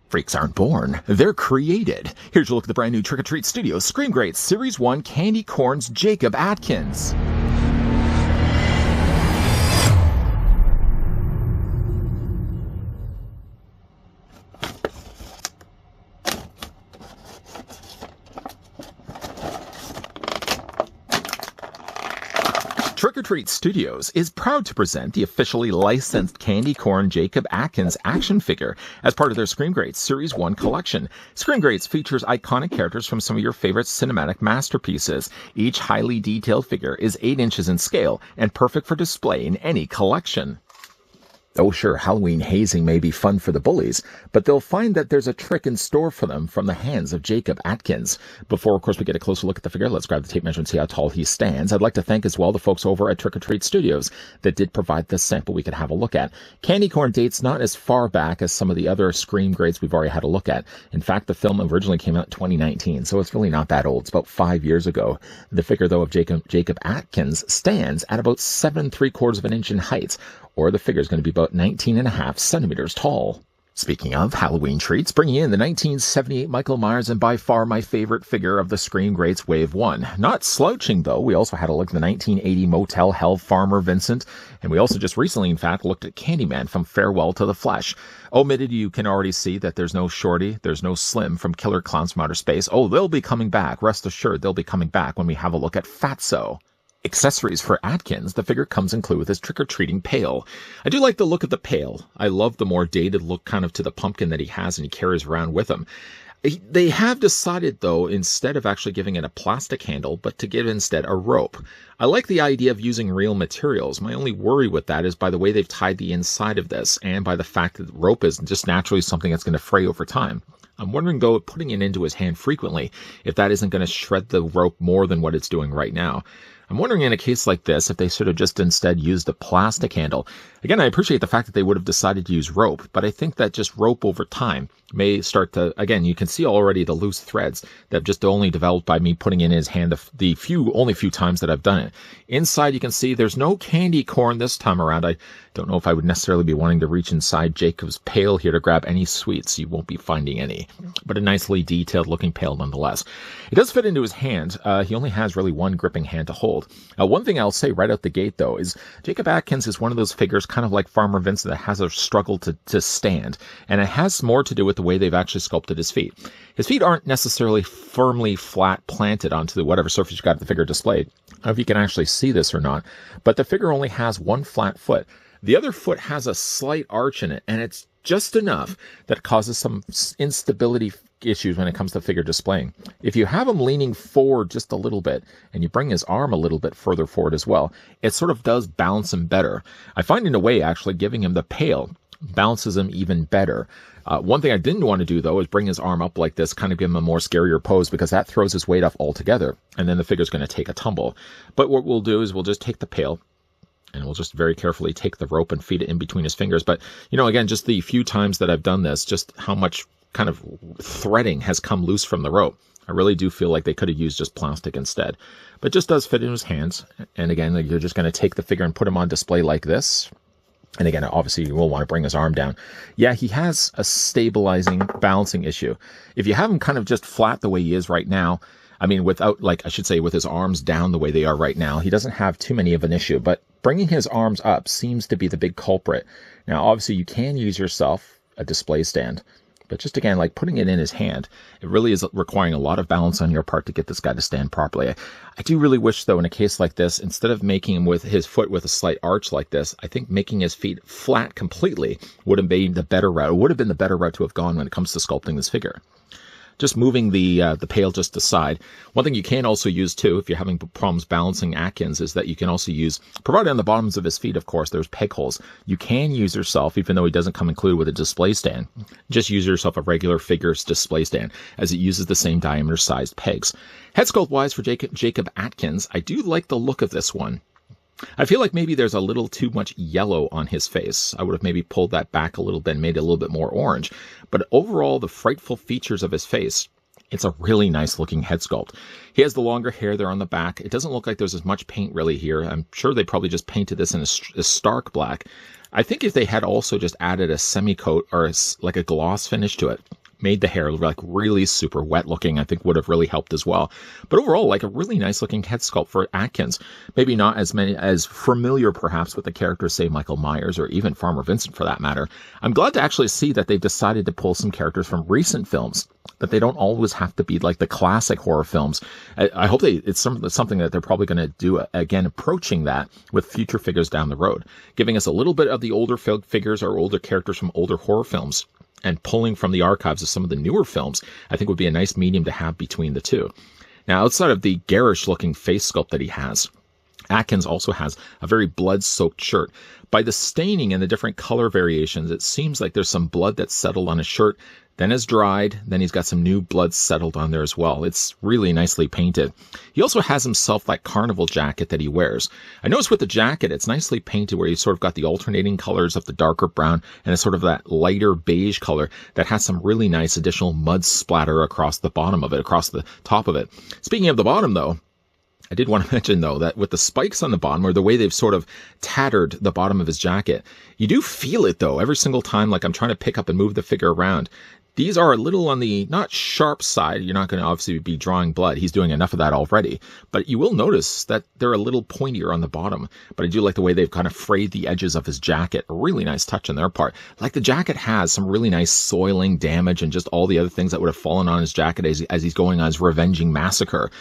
Freaks aren't born, they're created. Here's a look at the brand new Trick or Treat Studios Scream Greats Series 1 Candy Corn's Jacob Atkins. Trick or Treat Studios is proud to present the officially licensed candy corn Jacob Atkins action figure as part of their Scream Greats Series 1 collection. Scream Greats features iconic characters from some of your favorite cinematic masterpieces. Each highly detailed figure is 8 inches in scale and perfect for display in any collection. Oh sure, Halloween hazing may be fun for the bullies, but they'll find that there's a trick in store for them from the hands of Jacob Atkins. Before, of course, we get a closer look at the figure, let's grab the tape measure and see how tall he stands. I'd like to thank as well the folks over at Trick or Treat Studios that did provide this sample we could have a look at. Candy corn dates not as far back as some of the other Scream Greats we've already had a look at. In fact, the film originally came out in 2019, so it's really not that old. It's about 5 years ago. The figure, though, of Jacob Atkins stands at about 7 3/4 of an inch in height, or the figure is going to be about 19.5 centimeters tall. Speaking of Halloween treats, bringing in the 1978 Michael Myers and by far my favorite figure of the Scream Greats Wave 1. Not slouching, though. We also had a look at the 1980 Motel Hell Farmer Vincent, and we also just recently, in fact, looked at Candyman from Farewell to the Flesh. Omitted, you can already see that there's no Shorty, there's no Slim from Killer Clowns from Outer Space. Oh, they'll be coming back. Rest assured, they'll be coming back when we have a look at Fatso. Accessories for Atkins, the figure comes included with his trick-or-treating pail. I do like the look of the pail. I love the more dated look kind of to the pumpkin that he has and he carries around with him. They have decided, though, instead of actually giving it a plastic handle, but to give instead a rope. I like the idea of using real materials. My only worry with that is by the way they've tied the inside of this and by the fact that rope is just naturally something that's going to fray over time. I'm wondering, though, putting it into his hand frequently, if that isn't going to shred the rope more than what it's doing right now. I'm wondering in a case like this if they should have just instead used a plastic handle. Again, I appreciate the fact that they would have decided to use rope, but I think that just rope over time may start to, again, you can see already the loose threads that have just only developed by me putting it in his hand the only few times that I've done it. Inside, you can see there's no candy corn this time around. I don't know if I would necessarily be wanting to reach inside Jacob's pail here to grab any sweets. You won't be finding any, but a nicely detailed looking pail nonetheless. It does fit into his hand. He only has really one gripping hand to hold. One thing I'll say right out the gate, though, is Jacob Atkins is one of those figures, kind of like Farmer Vincent, that has a struggle to stand. And it has more to do with the way they've actually sculpted his feet. His feet aren't necessarily firmly flat planted onto whatever surface you got the figure displayed. I don't know if you can actually see this or not, but the figure only has one flat foot. The other foot has a slight arch in it, and it's just enough that it causes some instability issues when it comes to figure displaying. If you have him leaning forward just a little bit and you bring his arm a little bit further forward as well, it sort of does balance him better. I find in a way actually giving him the pail balances him even better. One thing I didn't want to do, though, is bring his arm up like this, kind of give him a more scarier pose, because that throws his weight off altogether, and then the figure's going to take a tumble. But what we'll do is we'll just take the pail, and we'll just very carefully take the rope and feed it in between his fingers. But, you know, again, just the few times that I've done this, just how much kind of threading has come loose from the rope. I really do feel like they could have used just plastic instead. But it just does fit in his hands. And again, you're just going to take the figure and put him on display like this. And again, obviously, you will want to bring his arm down. Yeah, he has a stabilizing, balancing issue. If you have him kind of just flat the way he is right now, I mean, without, like, I should say, with his arms down the way they are right now, he doesn't have too many of an issue. But bringing his arms up seems to be the big culprit. Now, obviously, you can use yourself a display stand. But just again, like putting it in his hand, it really is requiring a lot of balance on your part to get this guy to stand properly. I do really wish, though, in a case like this, instead of making him with his foot with a slight arch like this, I think making his feet flat completely would have been the better route. It would have been the better route to have gone when it comes to sculpting this figure. Just moving the pail just aside. One thing you can also use, too, if you're having problems balancing Atkins, is that you can also use, provided on the bottoms of his feet, of course, there's peg holes. You can use yourself, even though he doesn't come included with a display stand, just use yourself a regular figure's display stand, as it uses the same diameter sized pegs. Head sculpt wise for Jacob Atkins, I do like the look of this one. I feel like maybe there's a little too much yellow on his face. I would have maybe pulled that back a little bit and made it a little bit more orange. But overall, the frightful features of his face, it's a really nice looking head sculpt. He has the longer hair there on the back. It doesn't look like there's as much paint really here. I'm sure they probably just painted this in a stark black. I think if they had also just added a semi-coat or like a gloss finish to it, made the hair like really super wet looking, I think would have really helped as well. But overall, like a really nice looking head sculpt for Atkins. Maybe not as familiar perhaps with the characters, say Michael Myers or even Farmer Vincent for that matter. I'm glad to actually see that they've decided to pull some characters from recent films, that they don't always have to be like the classic horror films. I hope it's something that they're probably going to do again, approaching that with future figures down the road, giving us a little bit of the older figures or older characters from older horror films, and pulling from the archives of some of the newer films, I think would be a nice medium to have between the two. Now, outside of the garish looking face sculpt that he has, Atkins also has a very blood-soaked shirt. By the staining and the different color variations, it seems like there's some blood that's settled on his shirt, then has dried, then he's got some new blood settled on there as well. It's really nicely painted. He also has himself that carnival jacket that he wears. I noticed with the jacket, it's nicely painted where you sort of got the alternating colors of the darker brown and a sort of that lighter beige color that has some really nice additional mud splatter across the bottom of it, across the top of it. Speaking of the bottom, though, I did want to mention, though, that with the spikes on the bottom, or the way they've sort of tattered the bottom of his jacket, you do feel it, though, every single time, like I'm trying to pick up and move the figure around. These are a little on the not sharp side. You're not going to obviously be drawing blood. He's doing enough of that already. But you will notice that they're a little pointier on the bottom. But I do like the way they've kind of frayed the edges of his jacket. A really nice touch on their part. Like the jacket has some really nice soiling damage and just all the other things that would have fallen on his jacket as he's going on his revenging massacre.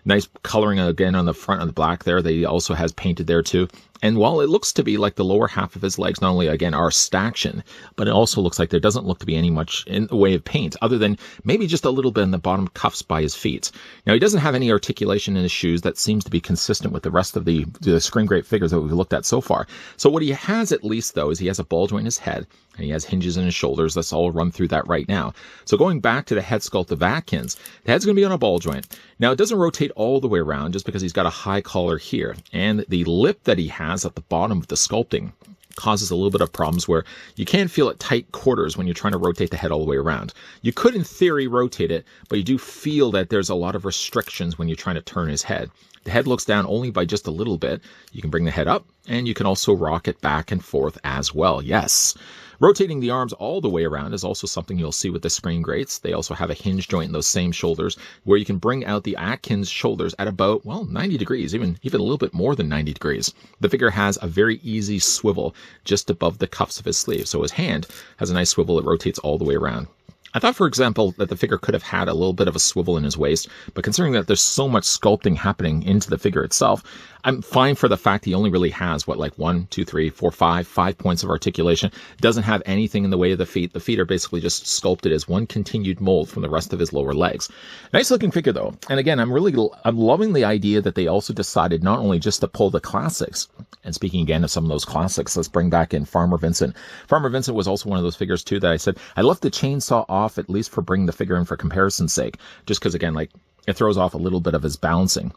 Nice coloring again on the front on the black there. They also has painted there too. And while it looks to be like the lower half of his legs, not only again are staction, but it also looks like there doesn't look to be any much in the way of paint, other than maybe just a little bit in the bottom cuffs by his feet. Now he doesn't have any articulation in his shoes that seems to be consistent with the rest of the Scream Great figures that we've looked at so far. So what he has at least though is he has a ball joint in his head and he has hinges in his shoulders. Let's all run through that right now. So going back to the head sculpt of Atkins, the head's going to be on a ball joint. Now it doesn't rotate all the way around just because he's got a high collar here, and the lip that he has at the bottom of the sculpting causes a little bit of problems where you can feel at tight quarters when you're trying to rotate the head all the way around. You could in theory rotate it, but you do feel that there's a lot of restrictions when you're trying to turn his head. The head looks down only by just a little bit. You can bring the head up and you can also rock it back and forth as well. Yes. Rotating the arms all the way around is also something you'll see with the Scream Greats. They also have a hinge joint in those same shoulders where you can bring out the Atkins shoulders at about, well, 90 degrees, even a little bit more than 90 degrees. The figure has a very easy swivel just above the cuffs of his sleeve. So his hand has a nice swivel that rotates all the way around. I thought, for example, that the figure could have had a little bit of a swivel in his waist, but considering that there's so much sculpting happening into the figure itself, I'm fine for the fact he only really has, like 5 points of articulation. Doesn't have anything in the way of the feet. The feet are basically just sculpted as one continued mold from the rest of his lower legs. Nice looking figure, though. And again, I'm loving the idea that they also decided not only just to pull the classics, and speaking again of some of those classics, let's bring back in Farmer Vincent. Farmer Vincent was also one of those figures, too, that I said, I left the chainsaw off, at least for bringing the figure in for comparison's sake, just because, again, like, it throws off a little bit of his bouncing.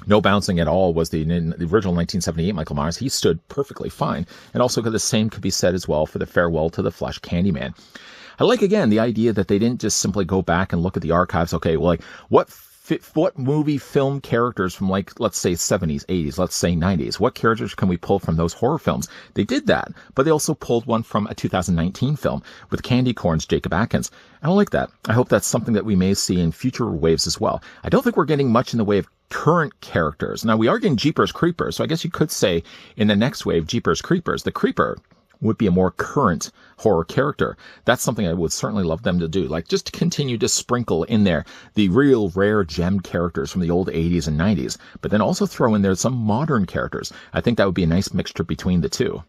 No bouncing at all was the original 1978 Michael Myers. He stood perfectly fine. And also the same could be said as well for the Farewell to the Flesh Candyman. I like, again, the idea that they didn't just simply go back and look at the archives. Okay, well, like, what movie film characters from, like, let's say 70s, 80s, let's say 90s, what characters can we pull from those horror films? They did that, but they also pulled one from a 2019 film with Candy Corn's Jacob Atkins. I don't like that. I hope that's something that we may see in future waves as well. I don't think we're getting much in the way of current characters. Now, we are getting Jeepers Creepers, so I guess you could say in the next wave, Jeepers Creepers, the Creeper would be a more current horror character. That's something I would certainly love them to do. Like, just to continue to sprinkle in there the real rare gem characters from the old 80s and 90s, but then also throw in there some modern characters. I think that would be a nice mixture between the two.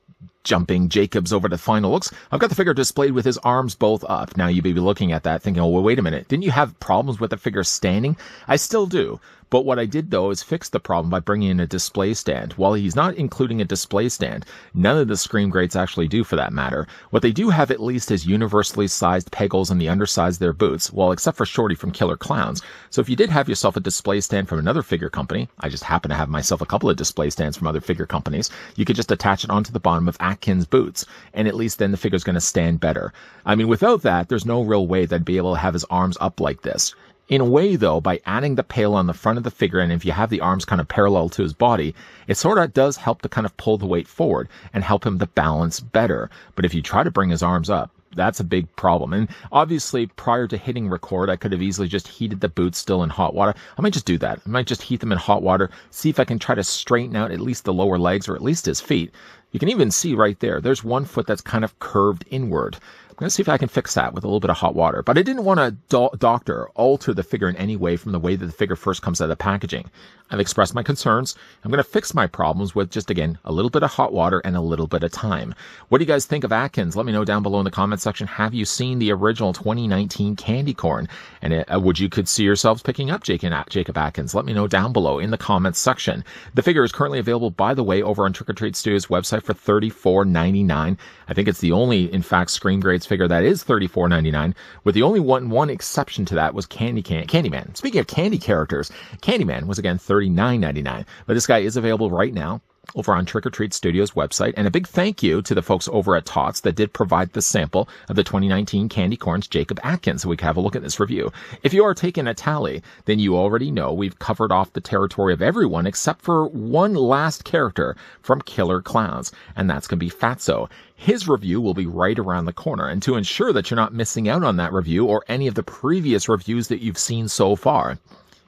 Jumping Jacobs over to final looks, I've got the figure displayed with his arms both up. Now, you may be looking at that thinking, oh, well, wait a minute. Didn't you have problems with the figure standing? I still do. But what I did, though, is fix the problem by bringing in a display stand. While he's not including a display stand, none of the Scream Greats actually do for that matter. What they do have at least is universally sized pegals on the undersides of their boots, well, except for Shorty from Killer Clowns. So if you did have yourself a display stand from another figure company, I just happen to have myself a couple of display stands from other figure companies, you could just attach it onto the bottom of Atkins' boots, and at least then the figure's going to stand better. I mean, without that, there's no real way that I'd be able to have his arms up like this. In a way, though, by adding the pail on the front of the figure, and if you have the arms kind of parallel to his body, it sort of does help to kind of pull the weight forward and help him to balance better. But if you try to bring his arms up, that's a big problem. And obviously, prior to hitting record, I could have easily just heated the boots still in hot water. I might just do that. I might just heat them in hot water, see if I can try to straighten out at least the lower legs or at least his feet. You can even see right there, there's one foot that's kind of curved inward. I'm going to see if I can fix that with a little bit of hot water. But I didn't want to alter the figure in any way from the way that the figure first comes out of the packaging. I've expressed my concerns. I'm going to fix my problems with just, again, a little bit of hot water and a little bit of time. What do you guys think of Atkins? Let me know down below in the comment section. Have you seen the original 2019 candy corn? And could you see yourselves picking up Jacob Atkins? Let me know down below in the comments section. The figure is currently available, by the way, over on Trick or Treat Studios' website for $34.99. I think it's the only, in fact, Scream Grades figure that is $34.99, with the only one exception to that was Candyman. Speaking of candy characters, Candyman was again $39.99, but this guy is available right now over on Trick or Treat Studios' website. And a big thank you to the folks over at Tots that did provide the sample of the 2019 Candy Corn's Jacob Atkins, so we can have a look at this review. If you are taking a tally, then you already know we've covered off the territory of everyone except for one last character from Killer Clowns, and that's going to be Fatso. His review will be right around the corner, and to ensure that you're not missing out on that review or any of the previous reviews that you've seen so far,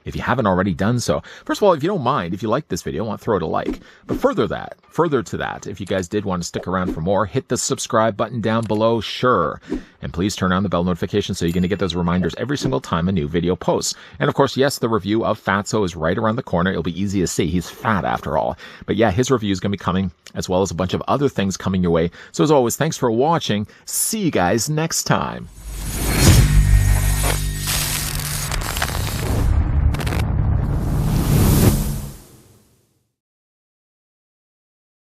if you haven't already done so, first of all, if you don't mind, if you like this video, I want to throw it a like. But further to that, if you guys did want to stick around for more, hit the subscribe button down below, sure. And please turn on the bell notification so you're going to get those reminders every single time a new video posts. And of course, yes, the review of Fatso is right around the corner. It'll be easy to see. He's fat after all. But yeah, his review is going to be coming, as well as a bunch of other things coming your way. So as always, thanks for watching. See you guys next time.